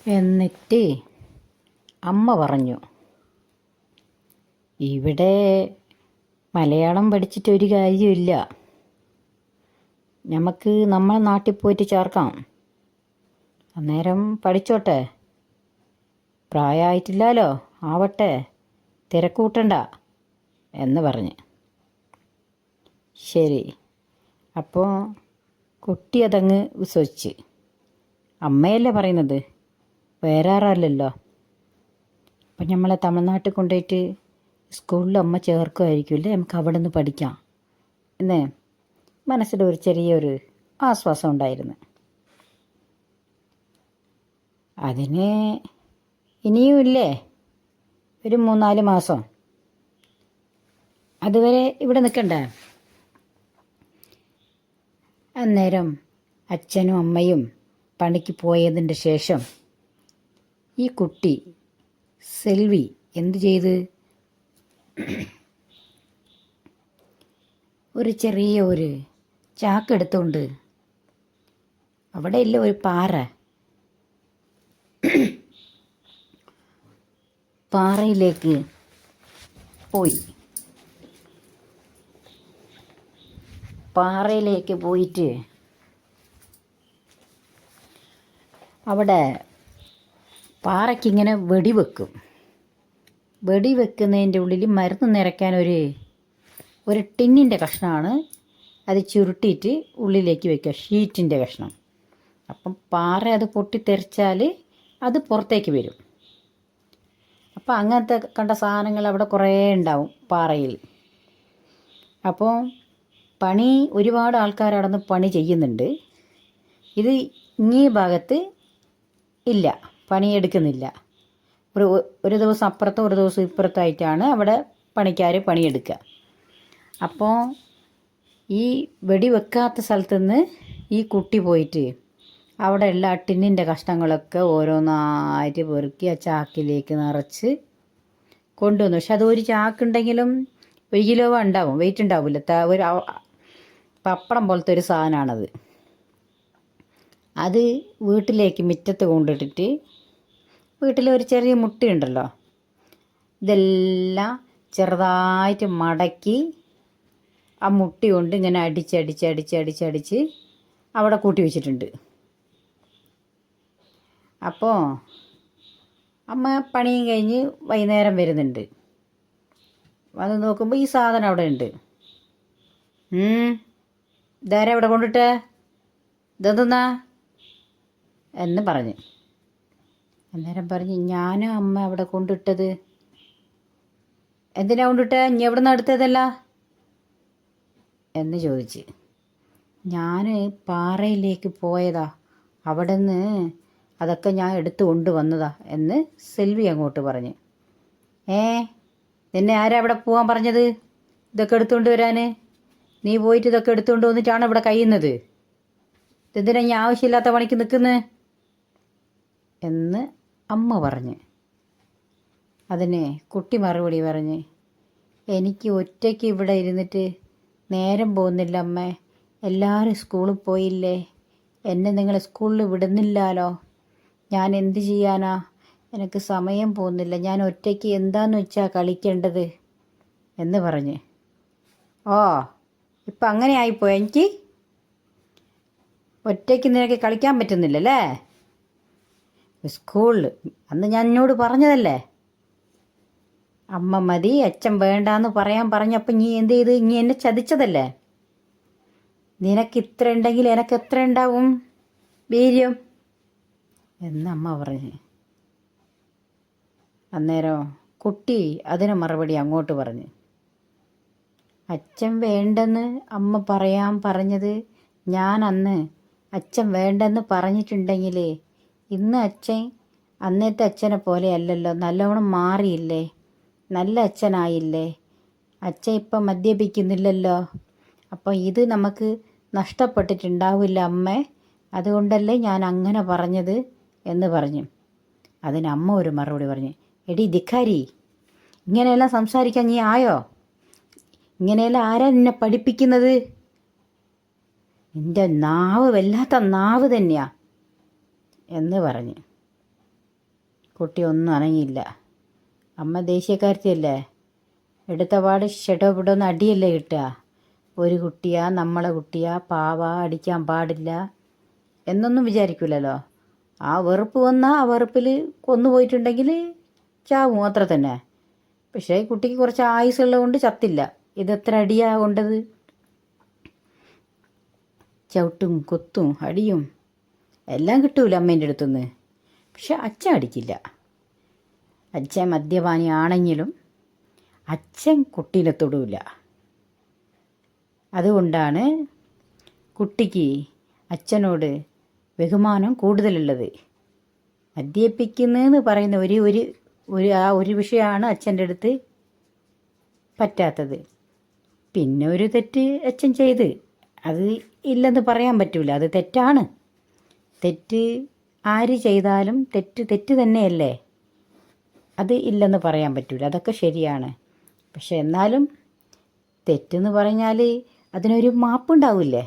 എന്നിട്ട് അമ്മ പറഞ്ഞു, ഇവിടെ മലയാളം പഠിച്ചിട്ട് ഒരു കാര്യമില്ല, നമുക്ക് നമ്മളെ നാട്ടിൽ പോയിട്ട് ചേർക്കാം. അന്നേരം പഠിച്ചോട്ടെ, പ്രായമായിട്ടില്ലല്ലോ, ആവട്ടെ, തിരക്കൂട്ടണ്ട എന്ന് പറഞ്ഞ്. ശരി, അപ്പോൾ കുട്ടി അതങ്ങ് വിശ്വസിച്ച്. അമ്മയല്ലേ പറയുന്നത്, വേറെ ആരല്ലല്ലോ. അപ്പം നമ്മളെ തമിഴ്നാട്ടിൽ കൊണ്ടുപോയിട്ട് സ്കൂളിൽ അമ്മ ചേർക്കുമായിരിക്കുമല്ലേ, നമുക്ക് അവിടെ നിന്ന് പഠിക്കാം എന്നേ മനസ്സിലൊരു ചെറിയൊരു ആശ്വാസം ഉണ്ടായിരുന്നു. അതിന് ഇനിയും ഇല്ലേ ഒരു 3-4 മാസം, അതുവരെ ഇവിടെ നിൽക്കണ്ടേ. അന്നേരം അച്ഛനും അമ്മയും പണിക്ക് പോയതിൻ്റെ ശേഷം ഈ കുട്ടി സെൽവി എന്തു ചെയ്ത്, ഒരു ചെറിയ ഒരു ചാക്കെടുത്തുകൊണ്ട് അവിടെ ഇല്ല ഒരു പാറയിലേക്ക് പോയി. പാറയിലേക്ക് പോയിട്ട് അവിടെ പാറയ്ക്കിങ്ങനെ വെടിവെക്കും. വെടിവെക്കുന്നതിൻ്റെ ഉള്ളിൽ മരുന്ന് നിറയ്ക്കാൻ ഒരു ടിന്നിൻ്റെ കഷ്ണമാണ്, അത് ചുരുട്ടിയിട്ട് ഉള്ളിലേക്ക് വെക്കുക, ഷീറ്റിൻ്റെ കഷ്ണം. അപ്പം പാറ അത് പൊട്ടിത്തെറിച്ചാൽ അത് പുറത്തേക്ക് വരും. അപ്പം അങ്ങനത്തെ കണ്ട സാധനങ്ങൾ അവിടെ കുറേ ഉണ്ടാവും പാറയിൽ. അപ്പോൾ പണി ഒരുപാട് ആൾക്കാർ അവിടെ നിന്ന് പണി ചെയ്യുന്നുണ്ട്. ഇത് ഇങ്ങേ ഭാഗത്ത് ഇല്ല, പണിയെടുക്കുന്നില്ല. ഒരു ദിവസം അപ്പുറത്തും ഒരു ദിവസം ഇപ്പുറത്തായിട്ടാണ് അവിടെ പണിക്കാർ പണിയെടുക്കുക. അപ്പോൾ ഈ വെടിവെക്കാത്ത സ്ഥലത്തുനിന്ന് ഈ കുട്ടി പോയിട്ട് അവിടെ ഉള്ള ടിന്നിൻ്റെ കഷ്ണങ്ങളൊക്കെ ഓരോന്നായിട്ട് പെറുക്കി ആ ചാക്കിലേക്ക് നിറച്ച് കൊണ്ടുവന്നു. പക്ഷെ അത് ഒരു ചാക്കുണ്ടെങ്കിലും 1 കിലോ ഉണ്ടാവും, വെയിറ്റ് ഉണ്ടാവില്ല. ഒരു പപ്പടം പോലത്തെ ഒരു സാധനമാണത്. അത് വീട്ടിലേക്ക് മുറ്റത്ത് കൊണ്ടിട്ടിട്ട്, വീട്ടിലൊരു ചെറിയ മുട്ടയുണ്ടല്ലോ, ഇതെല്ലാം ചെറുതായിട്ട് മടക്കി ആ മുട്ടി കൊണ്ട് ഇങ്ങനെ അടിച്ച് അവിടെ കൂട്ടി വെച്ചിട്ടുണ്ട്. അപ്പോൾ അമ്മ പണിയും കഴിഞ്ഞ് വൈകുന്നേരം വരുന്നുണ്ട്. വന്ന് നോക്കുമ്പോൾ ഈ സാധനം അവിടെ ഉണ്ട്. ഇതാരെ അവിടെ കൊണ്ടിട്ടേ, ഇതെന്താ എന്ന് പറഞ്ഞ്. അന്നേരം പറഞ്ഞ്, ഞാനും അമ്മ അവിടെ കൊണ്ടിട്ടത്. എന്തിനാ കൊണ്ടിട്ടേ, ഇനി എവിടെ നിന്ന് എടുത്തതല്ല എന്ന് ചോദിച്ച്. ഞാൻ പാറയിലേക്ക് പോയതാ, അവിടെ നിന്ന് അതൊക്കെ ഞാൻ എടുത്തു കൊണ്ടുവന്നതാ എന്ന് സെൽവി അങ്ങോട്ട് പറഞ്ഞ്. നിന്നെ ആരാ അവിടെ പോകാൻ പറഞ്ഞത് ഇതൊക്കെ എടുത്തുകൊണ്ട് വരാൻ? നീ പോയിട്ട് ഇതൊക്കെ എടുത്തുകൊണ്ട് വന്നിട്ടാണ് ഇവിടെ കഴിയുന്നത്. ഇതെന്തിനാ ഞാൻ ആവശ്യമില്ലാത്ത പണിക്ക് നിൽക്കുന്നത് എന്ന് അമ്മ പറഞ്ഞ്. അതിന് കുട്ടി മറുപടി പറഞ്ഞ്, എനിക്ക് ഒറ്റയ്ക്ക് ഇവിടെ ഇരുന്നിട്ട് നേരം പോകുന്നില്ല അമ്മേ, എല്ലാവരും സ്കൂളിൽ പോയില്ലേ, എന്നെ നിങ്ങൾ സ്കൂളിൽ വിടുന്നില്ലല്ലോ, ഞാൻ എന്ത് ചെയ്യാനാ, എനിക്ക് സമയം പോകുന്നില്ല, ഞാൻ ഒറ്റയ്ക്ക് എന്താന്ന് വെച്ചാൽ കളിക്കേണ്ടത് എന്ന് പറഞ്ഞ്. ഇപ്പം അങ്ങനെ ആയിപ്പോയി, എനിക്ക് ഒറ്റയ്ക്ക് നിനക്ക് കളിക്കാൻ പറ്റുന്നില്ലല്ലേ, സ്കൂളിൽ അന്ന് ഞാൻ എന്നോട് പറഞ്ഞതല്ലേ, അമ്മ മതി അച്ഛൻ വേണ്ടാന്ന് പറയാൻ പറഞ്ഞപ്പോൾ നീ എന്ത് ചെയ്ത്, നീ എന്നെ ചതിച്ചതല്ലേ, നിനക്ക് ഇത്ര ഉണ്ടെങ്കിൽ എനിക്ക് എത്ര ഉണ്ടാവും വീര്യം എന്നമ്മ പറഞ്ഞ്. അന്നേരം കുട്ടി അതിന് മറുപടി അങ്ങോട്ട് പറഞ്ഞ്, അച്ഛൻ വേണ്ടെന്ന് അമ്മ പറയാൻ പറഞ്ഞത്, ഞാൻ അന്ന് അച്ഛൻ വേണ്ടെന്ന് പറഞ്ഞിട്ടുണ്ടെങ്കിൽ ഇന്ന് അച്ഛൻ അന്നത്തെ അച്ഛനെ പോലെ അല്ലല്ലോ, നല്ലോണം മാറിയില്ലേ, നല്ല അച്ഛനായില്ലേ, അച്ഛൻ ഇപ്പം മദ്യപിക്കുന്നില്ലല്ലോ, അപ്പോൾ ഇത് നമുക്ക് നഷ്ടപ്പെട്ടിട്ടുണ്ടാവില്ല അമ്മേ, അതുകൊണ്ടല്ലേ ഞാൻ അങ്ങനെ പറഞ്ഞത് എന്ന് പറഞ്ഞു. അതിന് അമ്മ ഒരു മറുപടി പറഞ്ഞു, എടി ധിക്കാരി, ഇങ്ങനെയെല്ലാം സംസാരിക്കാൻ നീ ആയോ, ഇങ്ങനെയെല്ലാം ആരാ നിന്നെ പഠിപ്പിക്കുന്നത്, നിൻ്റെ നാവ് വല്ലാത്ത നാവ് തന്നെയാ എന്ന് പറഞ്ഞു. കുട്ടി ഒന്നും അനങ്ങിയില്ല. അമ്മ ദേശീയക്കാരത്തിയല്ലേ, എടുത്ത പാട് ഷെടോപിടോന്ന് അടിയല്ലേ കിട്ടുക. ഒരു കുട്ടിയാ, നമ്മളെ കുട്ടിയാ, പാവ, അടിക്കാൻ പാടില്ല എന്നൊന്നും വിചാരിക്കില്ലല്ലോ. ആ വെറുപ്പ് വന്നാൽ ആ വെറുപ്പിൽ കൊന്നുപോയിട്ടുണ്ടെങ്കിൽ ചാവും, അത്ര തന്നെ. പക്ഷേ കുട്ടിക്ക് കുറച്ച് ആയുസ്സുള്ളത് കൊണ്ട് ചത്തില്ല. ഇതെത്ര അടിയാ കൊണ്ടത്, ചവിട്ടും കൊത്തും അടിയും എല്ലാം കിട്ടൂല അമ്മേൻ്റെ അടുത്തുനിന്ന്. പക്ഷെ അച്ഛൻ അടിക്കില്ല. അച്ഛൻ മദ്യപാനി ആണെങ്കിലും അച്ഛൻ കുട്ടീനെ തൊടൂല. അതുകൊണ്ടാണ് കുട്ടിക്ക് അച്ഛനോട് ബഹുമാനം കൂടുതലുള്ളത്. മദ്യപിക്കുന്നതെന്ന് പറയുന്ന ഒരു വിഷയമാണ് അച്ഛൻ്റെ അടുത്ത് പറ്റാത്തത്. പിന്നെ ഒരു തെറ്റ് അച്ഛൻ ചെയ്ത്, അത് ഇല്ലെന്ന് പറയാൻ പറ്റൂല, അത് തെറ്റാണ്. തെറ്റ് ആര് ചെയ്താലും തെറ്റ് തന്നെയല്ലേ, അത് ഇല്ലെന്ന് പറയാൻ പറ്റൂല, അതൊക്കെ ശരിയാണ്. പക്ഷെ എന്നാലും തെറ്റെന്ന് പറഞ്ഞാൽ അതിനൊരു മാപ്പുണ്ടാവില്ലേ?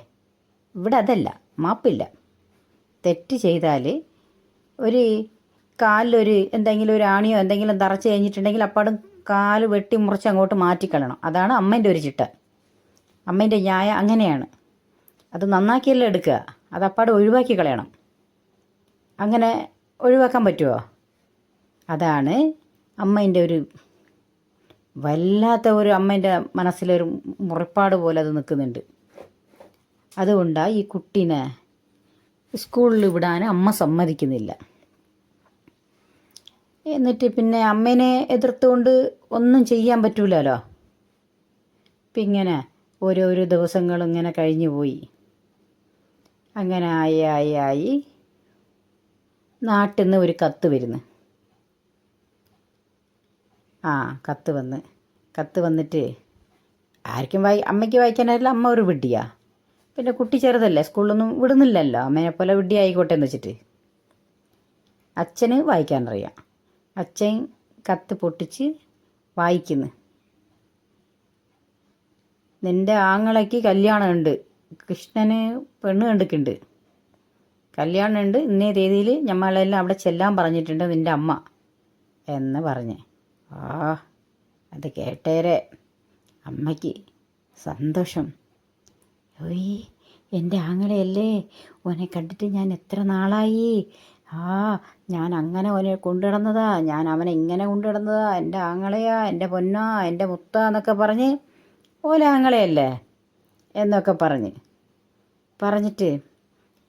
ഇവിടെ അതല്ല, മാപ്പില്ല. തെറ്റ് ചെയ്താൽ ഒരു കാലിലൊരു എന്തെങ്കിലും ഒരു ആണിയോ എന്തെങ്കിലും തറച്ച് കഴിഞ്ഞിട്ടുണ്ടെങ്കിൽ അപ്പാടും കാല് വെട്ടി മുറിച്ച് അങ്ങോട്ട് മാറ്റിക്കളയണം. അതാണ് അമ്മേൻ്റെ ഒരു ചിട്ട, അമ്മേൻ്റെ ന്യായം അങ്ങനെയാണ്. അത് നന്നാക്കിയല്ലേ എടുക്കുക, അത് അപ്പാട് ഒഴിവാക്കി കളയണം. അങ്ങനെ ഒഴിവാക്കാൻ പറ്റുമോ? അതാണ് അമ്മേൻ്റെ ഒരു വല്ലാത്ത ഒരു അമ്മേൻ്റെ മനസ്സിലൊരു മുറിപ്പാട് പോലെ അത് നിൽക്കുന്നുണ്ട്. അതുകൊണ്ടാണ് ഈ കുട്ടീനെ സ്കൂളിൽ വിടാൻ അമ്മ സമ്മതിക്കുന്നില്ല. എന്നിട്ട് പിന്നെ അമ്മേനെ എതിർത്തുകൊണ്ട് ഒന്നും ചെയ്യാൻ പറ്റൂലല്ലോ. ഇപ്പം ഇങ്ങനെ ഓരോരോ ദിവസങ്ങൾ ഇങ്ങനെ കഴിഞ്ഞു പോയി. അങ്ങനെ ആയി നാട്ടിൽ നിന്ന് ഒരു കത്ത് വരുന്നു. കത്ത് വന്നിട്ട് ആർക്കും അമ്മയ്ക്ക് വായിക്കാനായില്ല, അമ്മ ഒരു വിഡ്ഢിയാ. പിന്നെ കുട്ടി ചെറുതല്ലേ, സ്കൂളിലൊന്നും വിടുന്നില്ലല്ലോ, അമ്മേനെ പോലെ വിഡ്ഢി ആയിക്കോട്ടെ എന്ന് വെച്ചിട്ട്. അച്ഛന് വായിക്കാനറിയാം. അച്ഛൻ കത്ത് പൊട്ടിച്ച് വായിക്കുന്നു. നിൻ്റെ ആങ്ങളയ്ക്ക് കല്യാണമുണ്ട്, കൃഷ്ണന് പെണ്ണ് കണ്ടിട്ടുണ്ട്, കല്യാണമുണ്ട്, ഇന്നേ തീയതിയിൽ ഞമ്മളെല്ലാം അവിടെ ചെല്ലാൻ പറഞ്ഞിട്ടുണ്ട് നിൻ്റെ അമ്മ എന്ന് പറഞ്ഞ്. അത് കേട്ടേരെ അമ്മയ്ക്ക് സന്തോഷം. ഓയ്, എൻ്റെ ആങ്ങളയല്ലേ, ഓനെ കണ്ടിട്ട് ഞാൻ എത്ര നാളായി. ഞാൻ അങ്ങനെ ഓനെ കൊണ്ടുനടന്നതാ, ഞാൻ അവനെ ഇങ്ങനെ കൊണ്ടുനടന്നതാ, എൻ്റെ ആങ്ങളയാ, എൻ്റെ പൊന്നാ, എൻ്റെ മുത്താ എന്നൊക്കെ പറഞ്ഞ് ഓലെ ആങ്ങളയല്ലേ എന്നൊക്കെ പറഞ്ഞിട്ട്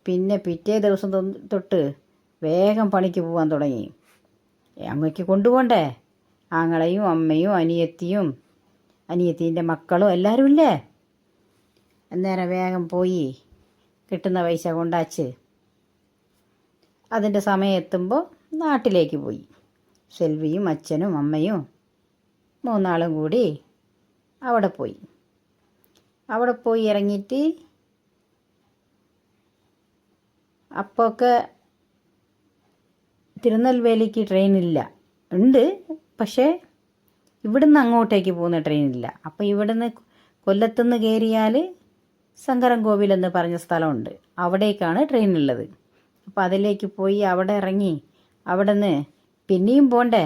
പിന്നെ പിറ്റേ ദിവസം തൊട്ട് വേഗം പണിക്ക് പോകാൻ തുടങ്ങി. അമ്മയ്ക്ക് കൊണ്ടുപോകണ്ടേ, ആങ്ങളയും അമ്മയും അനിയത്തീൻ്റെ മക്കളും എല്ലാവരും ഇല്ലേ. അന്നേരം വേഗം പോയി കിട്ടുന്ന പൈസ കൊണ്ടാച്ച് അതിൻ്റെ സമയം എത്തുമ്പോൾ നാട്ടിലേക്ക് പോയി. സെൽവിയും അച്ഛനും അമ്മയും 3 ആളും കൂടി അവിടെ പോയി ഇറങ്ങിയിട്ട് അപ്പോഴൊക്കെ തിരുനെൽവേലിക്ക് ട്രെയിനില്ല, ഉണ്ട്, പക്ഷേ ഇവിടുന്ന് അങ്ങോട്ടേക്ക് പോകുന്ന ട്രെയിനില്ല. അപ്പോൾ ഇവിടുന്ന് കൊല്ലത്തുനിന്ന് കയറിയാൽ ശങ്കരൻ കോവിൽ എന്ന് പറഞ്ഞ സ്ഥലമുണ്ട്, അവിടേക്കാണ് ട്രെയിനുള്ളത്. അപ്പോൾ അതിലേക്ക് പോയി അവിടെ ഇറങ്ങി അവിടെ നിന്ന് പിന്നെയും പോണ്ടേ,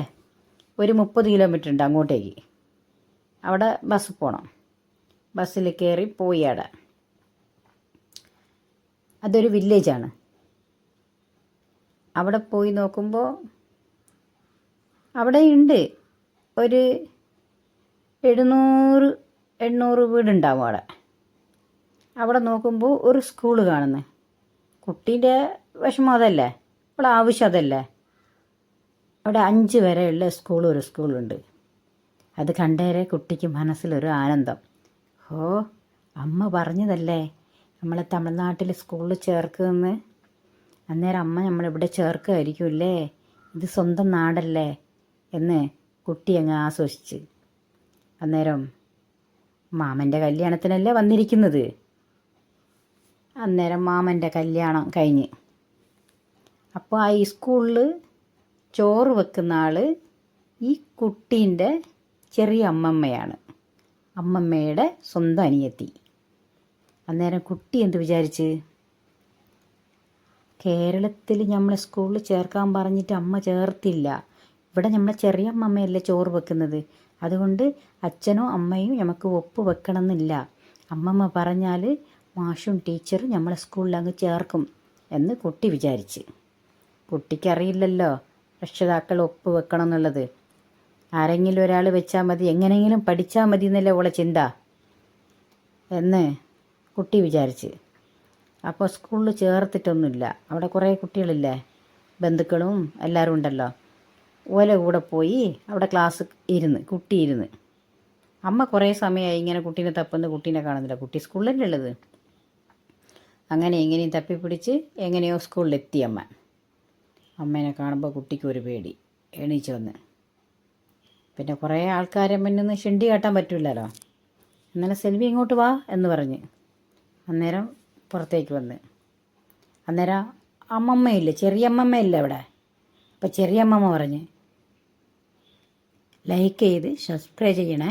ഒരു 30 കിലോമീറ്റർ ഉണ്ട് അങ്ങോട്ടേക്ക്. അവിടെ ബസ് പോകണം, ബസ്സിൽ കയറി പോയി. അതൊരു വില്ലേജാണ്. അവിടെ പോയി നോക്കുമ്പോൾ അവിടെയുണ്ട് ഒരു 700 വീടുണ്ടാവും അവിടെ നോക്കുമ്പോൾ ഒരു സ്കൂള് കാണുന്നത്. കുട്ടീൻ്റെ വിഷമം അതല്ലേ, ഇപ്പോൾ ആവശ്യം അതല്ലേ. അവിടെ 5 വരെയുള്ള ഒരു സ്കൂളുണ്ട്. അത് കണ്ടേരെ കുട്ടിക്ക് മനസ്സിലൊരു ആനന്ദം. അമ്മ പറഞ്ഞതല്ലേ നമ്മളെ തമിഴ്നാട്ടിൽ സ്കൂളിൽ ചേർക്കുമെന്ന്. അന്നേരം അമ്മ നമ്മളിവിടെ ചേർക്കുമായിരിക്കുമല്ലേ, ഇത് സ്വന്തം നാടല്ലേ എന്ന് കുട്ടി അങ്ങ് ആസ്വദിച്ച്. അന്നേരം മാമൻ്റെ കല്യാണത്തിനല്ലേ വന്നിരിക്കുന്നത്. അന്നേരം മാമൻ്റെ കല്യാണം കഴിഞ്ഞ് അപ്പോൾ ഈ സ്കൂളിൽ ചോറ് വെക്കുന്ന ആൾ ഈ കുട്ടീൻ്റെ ചെറിയ അമ്മമ്മയാണ്, അമ്മമ്മയുടെ സ്വന്തം അനിയത്തി. അന്നേരം കുട്ടി എന്ത് വിചാരിച്ച്, കേരളത്തിൽ നമ്മളെ സ്കൂളിൽ ചേർക്കാൻ പറഞ്ഞിട്ട് അമ്മ ചേർത്തില്ല. ഇവിടെ നമ്മളെ ചെറിയ അമ്മയല്ലേ ചോറ് വെക്കുന്നത്. അതുകൊണ്ട് അച്ഛനും അമ്മയും നമുക്ക് ഒപ്പ് വെക്കണം എന്നില്ല. അമ്മമ്മ പറഞ്ഞാൽ മാഷും ടീച്ചറും നമ്മളെ സ്കൂളിൽ അങ്ങ് ചേർക്കും എന്ന് കുട്ടി വിചാരിച്ച്. കുട്ടിക്കറിയില്ലല്ലോ രക്ഷിതാക്കൾ ഒപ്പ് വെക്കണം എന്നുള്ളത്. ആരെങ്കിലും ഒരാൾ വെച്ചാൽ മതി, എങ്ങനെയെങ്കിലും പഠിച്ചാൽ മതി എന്നല്ലേ ഓളെ ചിന്ത എന്ന് കുട്ടി വിചാരിച്ച്. അപ്പോൾ സ്കൂളിൽ ചേർത്തിട്ടൊന്നുമില്ല. അവിടെ കുറേ കുട്ടികളില്ലേ, ബന്ധുക്കളും എല്ലാവരും ഉണ്ടല്ലോ. ഓലെ കൂടെ പോയി അവിടെ ക്ലാസ് കുട്ടി ഇരുന്ന്. അമ്മ കുറേ സമയമായി ഇങ്ങനെ കുട്ടീനെ തപ്പുന്ന, കുട്ടീനെ കാണുന്നില്ല. കുട്ടി സ്കൂളിലല്ലേ ഉള്ളത്. അങ്ങനെ എങ്ങനെയും തപ്പിപ്പിടിച്ച് എങ്ങനെയോ സ്കൂളിലെത്തി അമ്മ. അമ്മേനെ കാണുമ്പോൾ കുട്ടിക്ക് ഒരു പേടി, എണീച്ച് വന്ന്. പിന്നെ കുറേ ആൾക്കാരെ മുന്നിൽ ഷിണ്ടി കാട്ടാൻ പറ്റില്ലല്ലോ. എന്നാലും സെൽവി ഇങ്ങോട്ട് വാ എന്ന് പറഞ്ഞ് അന്നേരം പുറത്തേക്ക് വന്ന്. അന്നേരം അമ്മമ്മയില്ലേ, ചെറിയ അമ്മമ്മയില്ലേ അവിടെ. അപ്പം ചെറിയ അമ്മമ്മ പറഞ്ഞ് ലൈക്ക് ചെയ്ത് സബ്സ്ക്രൈബ് ചെയ്യണേ.